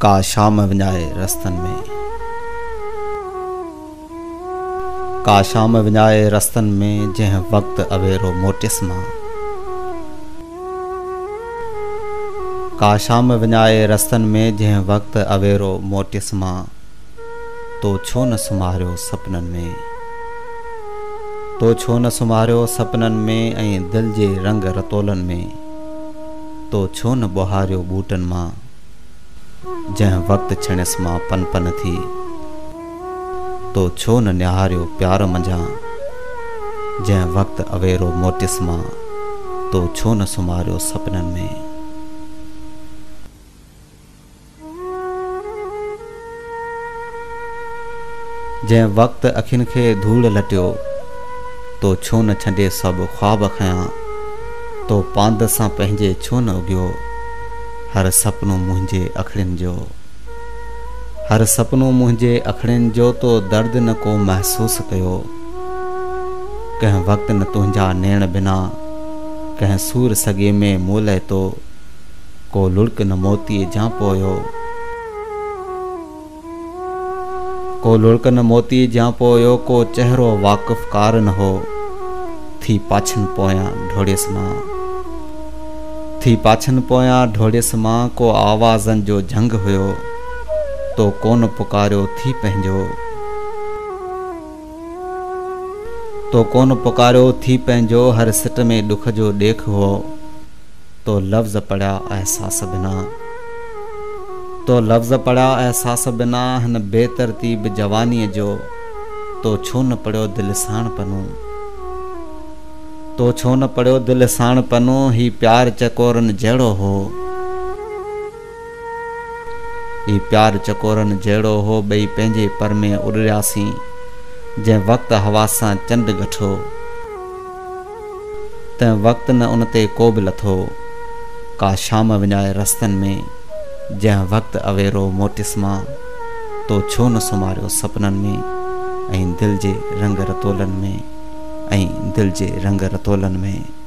का शाम विञाए रस्तनि में, का शाम विञाए रस्तनि में, जंहिं वक़्तु अवेरो मोटियसि मां। का शाम विञाए रस्तनि में, जंहिं वक़्तु अवेरो मोटियसि मां, तो छो न सुम्हारियो सपननि में, तो छो न सुम्हारियो सपननि में, ऐं दिलि जे रंग रतोलनि में, तो छो न ॿुहारियो ॿूटनि मां, जंहिं वक़्तु छणियसि मां पन पन थी, तो छो न निहारियो प्यार मंझां, जंहिं वक़्तु अवेरो मोटियसि मां, तो छो न सुम्हारियो सपननि में। जंहिं वक़्तु अखियुनि खे धूड़ लटियो, तो छो न छॾे सभु ख़्वाब खयां, तो पांद सां पंहिंजे छो न उगियो, हर सपनो मुंहिंजे अखियुनि जो, हर सपनो मुंहिंजे अखियुनि जो, तो दर्द न को महसूसु कयो, कंहिं वक़्तु न तुंहिंजा नेण बिना, कंहिं सूर सॻे में मोलए तो, को लुड़क न मोतीअ जां पोयो, को लुड़क न मोतीअ जां पोयो, को चहिरो वाक़िफ़ कार न हो, थी पाछनि पोयां ढोड़ियसि मां, थी पाछनि पोयां ढोड़ियसि मां, को आवाज़नि जो झंग हुयो, तो कोन पुकारियो थी पंहिंजो, तो कोन पुकारियो थी पंहिंजो, हर सिट में ॾुख जो ॾेख हो, तो लफ़्ज़ पढ़िया अहसास बिना, तो लफ़्ज़ पढ़िया अहसास बिना, हिन बेतरतीब जवानीअ जो, तो छो न पढ़ियो दिलि साणपनो, तो छो न पढ़ियो दिलि साणपनो, ही प्यार चकोरनि जहिड़ो हो, ही प्यार चकोरनि जहिड़ो हो, ॿई पंहिंजे पर में उॾियासीं, जंहिं वक़्तु हवा सां चंड गठो, तंहिं वक़्तु न उन ते को बि लथो, का शाम विञाए रस्तनि में, जंहिं वक़्तु अवेरो मोटियसि मां, तो छो न सुम्हारियो सपननि में, ऐं दिलि जे रंग रतोलनि में, ऐं दिलि जे रंग रतोलनि में।